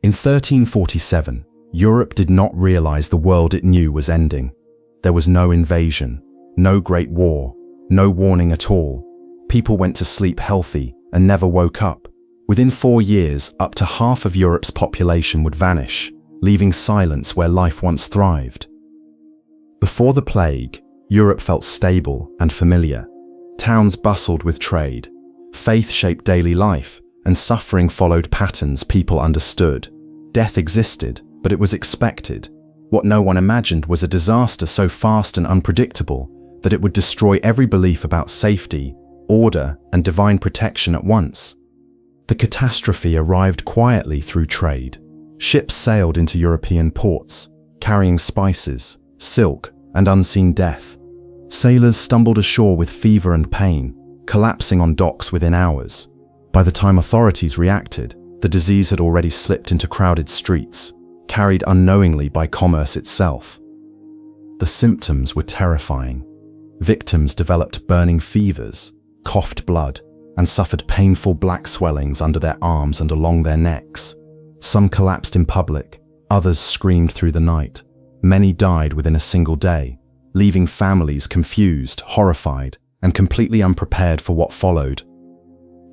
In 1347, Europe did not realize the world it knew was ending. There was no invasion, no great war, no warning at all. People went to sleep healthy and never woke up. Within 4 years, up to half of Europe's population would vanish, leaving silence where life once thrived. Before the plague, Europe felt stable and familiar. Towns bustled with trade. Faith shaped daily life, and suffering followed patterns people understood. Death existed, but it was expected. What no one imagined was a disaster so fast and unpredictable that it would destroy every belief about safety, order, and divine protection at once. The catastrophe arrived quietly through trade. Ships sailed into European ports, carrying spices, silk, and unseen death. Sailors stumbled ashore with fever and pain, collapsing on docks within hours. By the time authorities reacted, the disease had already slipped into crowded streets, carried unknowingly by commerce itself. The symptoms were terrifying. Victims developed burning fevers, coughed blood, and suffered painful black swellings under their arms and along their necks. Some collapsed in public, others screamed through the night. Many died within a single day, leaving families confused, horrified, and completely unprepared for what followed.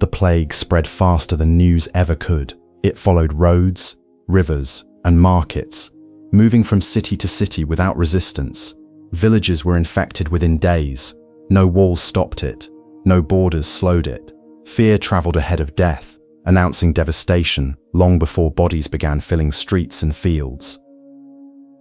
The plague spread faster than news ever could. It followed roads, rivers, and markets, moving from city to city without resistance. Villages were infected within days. No walls stopped it. No borders slowed it. Fear traveled ahead of death, announcing devastation long before bodies began filling streets and fields.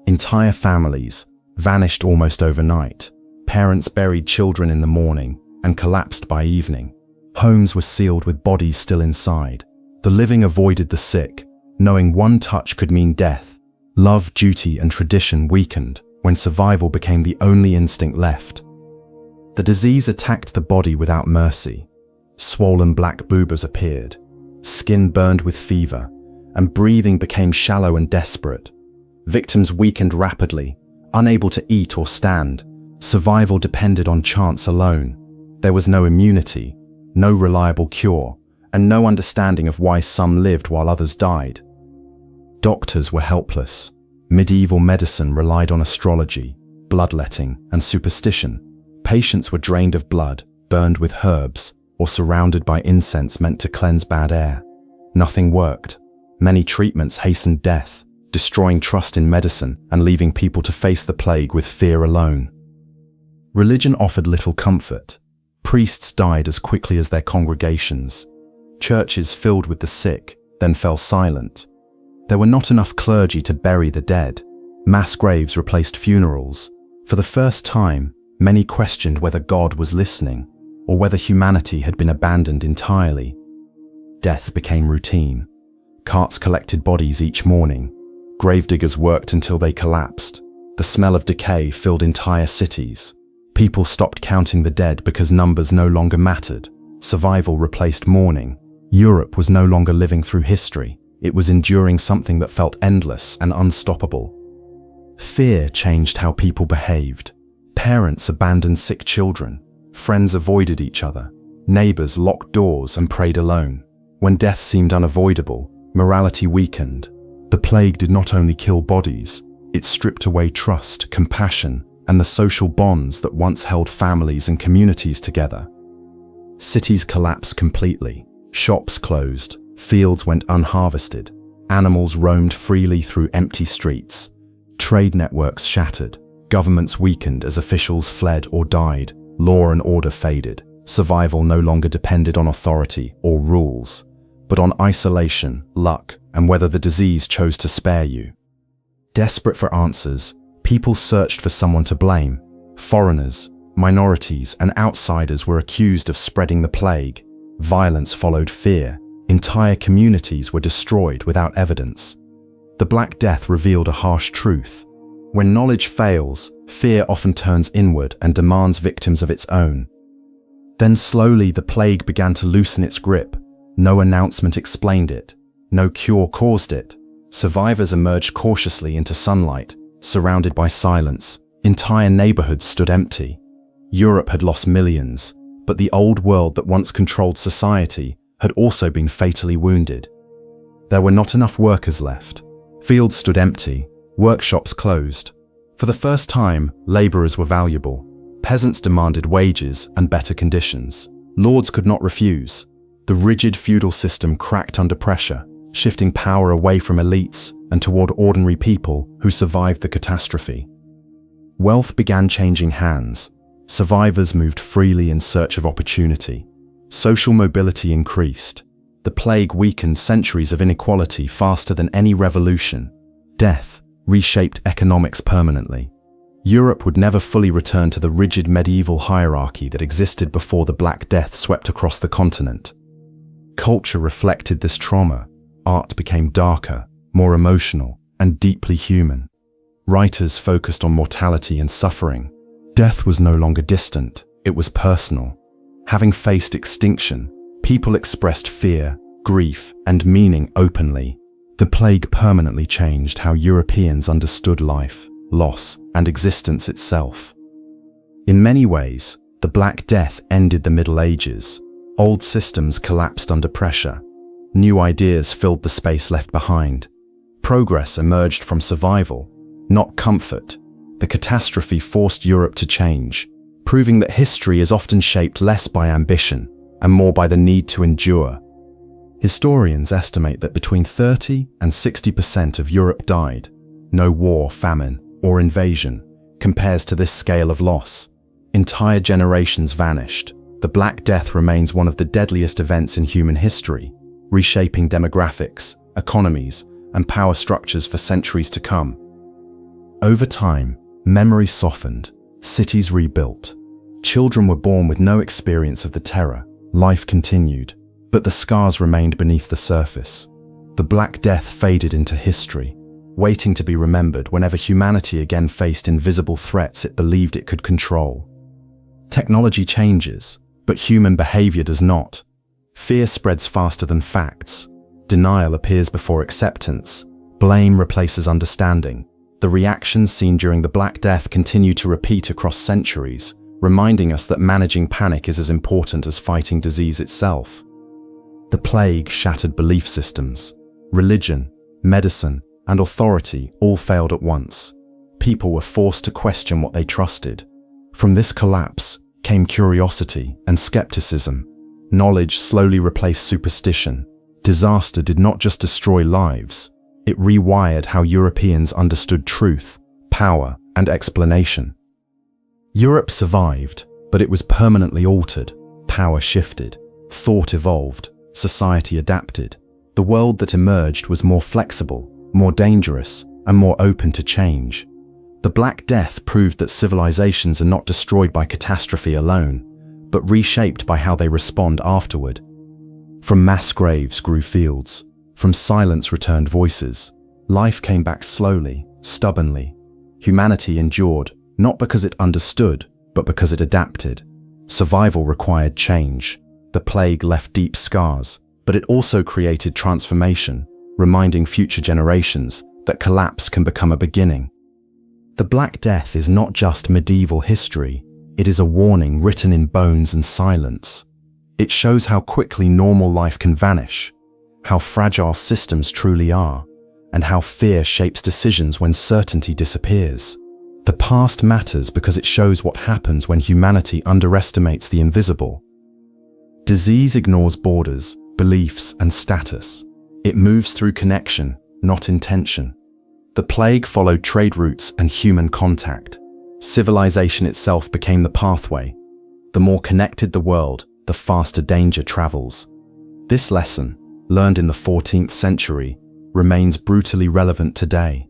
Entire families vanished almost overnight. Parents buried children in the morning and collapsed by evening. Homes were sealed with bodies still inside. The living avoided the sick, knowing one touch could mean death. Love, duty, and tradition weakened when survival became the only instinct left. The disease attacked the body without mercy. Swollen black boobas appeared. Skin burned with fever, and breathing became shallow and desperate. Victims weakened rapidly, unable to eat or stand. Survival depended on chance alone. There was no immunity, no reliable cure, and no understanding of why some lived while others died. Doctors were helpless. Medieval medicine relied on astrology, bloodletting, and superstition. Patients were drained of blood, burned with herbs, or surrounded by incense meant to cleanse bad air. Nothing worked. Many treatments hastened death, destroying trust in medicine and leaving people to face the plague with fear alone. Religion offered little comfort. Priests died as quickly as their congregations. Churches filled with the sick, then fell silent. There were not enough clergy to bury the dead. Mass graves replaced funerals. For the first time, many questioned whether God was listening, or whether humanity had been abandoned entirely. Death became routine. Carts collected bodies each morning. Gravediggers worked until they collapsed. The smell of decay filled entire cities. People stopped counting the dead because numbers no longer mattered. Survival replaced mourning. Europe was no longer living through history. It was enduring something that felt endless and unstoppable. Fear changed how people behaved. Parents abandoned sick children. Friends avoided each other. Neighbors locked doors and prayed alone. When death seemed unavoidable, morality weakened. The plague did not only kill bodies, it stripped away trust, compassion, and the social bonds that once held families and communities together. Cities collapsed completely. Shops closed. Fields went unharvested. Animals roamed freely through empty streets. Trade networks shattered. Governments weakened as officials fled or died. Law and order faded. Survival no longer depended on authority or rules, but on isolation, luck, and whether the disease chose to spare you. Desperate for answers, people searched for someone to blame. Foreigners, minorities, and outsiders were accused of spreading the plague. Violence followed fear. Entire communities were destroyed without evidence. The Black Death revealed a harsh truth. When knowledge fails, fear often turns inward and demands victims of its own. Then slowly the plague began to loosen its grip. No announcement explained it. No cure caused it. Survivors emerged cautiously into sunlight, surrounded by silence. Entire neighborhoods stood empty. Europe had lost millions, but the old world that once controlled society had also been fatally wounded. There were not enough workers left. Fields stood empty, workshops closed. For the first time, laborers were valuable. Peasants demanded wages and better conditions. Lords could not refuse. The rigid feudal system cracked under pressure, shifting power away from elites and toward ordinary people who survived the catastrophe. Wealth began changing hands. Survivors moved freely in search of opportunity. Social mobility increased. The plague weakened centuries of inequality faster than any revolution. Death reshaped economics permanently. Europe would never fully return to the rigid medieval hierarchy that existed before the Black Death swept across the continent. Culture reflected this trauma. Art became darker, more emotional, and deeply human. Writers focused on mortality and suffering. Death was no longer distant, it was personal. Having faced extinction, people expressed fear, grief, and meaning openly. The plague permanently changed how Europeans understood life, loss, and existence itself. In many ways, the Black Death ended the Middle Ages. Old systems collapsed under pressure. New ideas filled the space left behind. Progress emerged from survival, not comfort. The catastrophe forced Europe to change, proving that history is often shaped less by ambition and more by the need to endure. Historians estimate that between 30 and 60% of Europe died. No war, famine, or invasion compares to this scale of loss. Entire generations vanished. The Black Death remains one of the deadliest events in human history, reshaping demographics, economies, and power structures for centuries to come. Over time, memory softened, cities rebuilt. Children were born with no experience of the terror. Life continued, but the scars remained beneath the surface. The Black Death faded into history, waiting to be remembered whenever humanity again faced invisible threats it believed it could control. Technology changes, but human behavior does not. Fear spreads faster than facts. Denial appears before acceptance. Blame replaces understanding. The reactions seen during the Black Death continue to repeat across centuries, reminding us that managing panic is as important as fighting disease itself. The plague shattered belief systems. Religion, medicine, and authority all failed at once. People were forced to question what they trusted. From this collapse came curiosity and skepticism. Knowledge slowly replaced superstition. Disaster did not just destroy lives, it rewired how Europeans understood truth, power, and explanation. Europe survived, but it was permanently altered. Power shifted, thought evolved, society adapted. The world that emerged was more flexible, more dangerous, and more open to change. The Black Death proved that civilizations are not destroyed by catastrophe alone, but reshaped by how they respond afterward. From mass graves grew fields. From silence returned voices. Life came back slowly, stubbornly. Humanity endured, not because it understood, but because it adapted. Survival required change. The plague left deep scars, but it also created transformation, reminding future generations that collapse can become a beginning. The Black Death is not just medieval history, it is a warning written in bones and silence. It shows how quickly normal life can vanish, how fragile systems truly are, and how fear shapes decisions when certainty disappears. The past matters because it shows what happens when humanity underestimates the invisible. Disease ignores borders, beliefs, and status. It moves through connection, not intention. The plague followed trade routes and human contact. Civilization itself became the pathway. The more connected the world, the faster danger travels. This lesson, learned in the 14th century, remains brutally relevant today.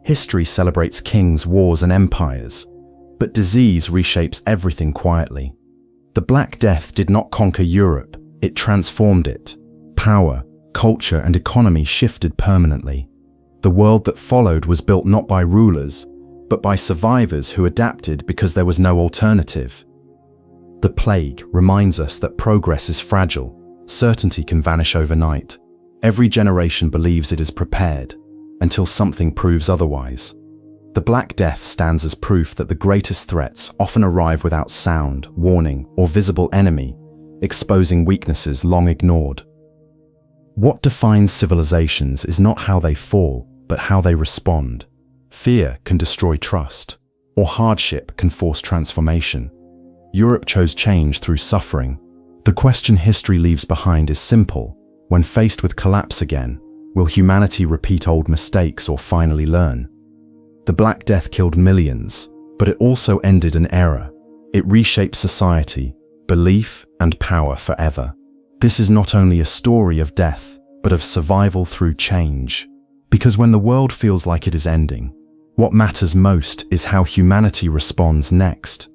History celebrates kings, wars, and empires, but disease reshapes everything quietly. The Black Death did not conquer Europe, it transformed it. Power, culture, and economy shifted permanently. The world that followed was built not by rulers, but by survivors who adapted because there was no alternative. The plague reminds us that progress is fragile. Certainty can vanish overnight. Every generation believes it is prepared, until something proves otherwise. The Black Death stands as proof that the greatest threats often arrive without sound, warning, or visible enemy, exposing weaknesses long ignored. What defines civilizations is not how they fall, but how they respond. Fear can destroy trust, or hardship can force transformation. Europe chose change through suffering. The question history leaves behind is simple. When faced with collapse again, will humanity repeat old mistakes or finally learn? The Black Death killed millions, but it also ended an era. It reshaped society, belief, and power forever. This is not only a story of death, but of survival through change. Because when the world feels like it is ending, what matters most is how humanity responds next.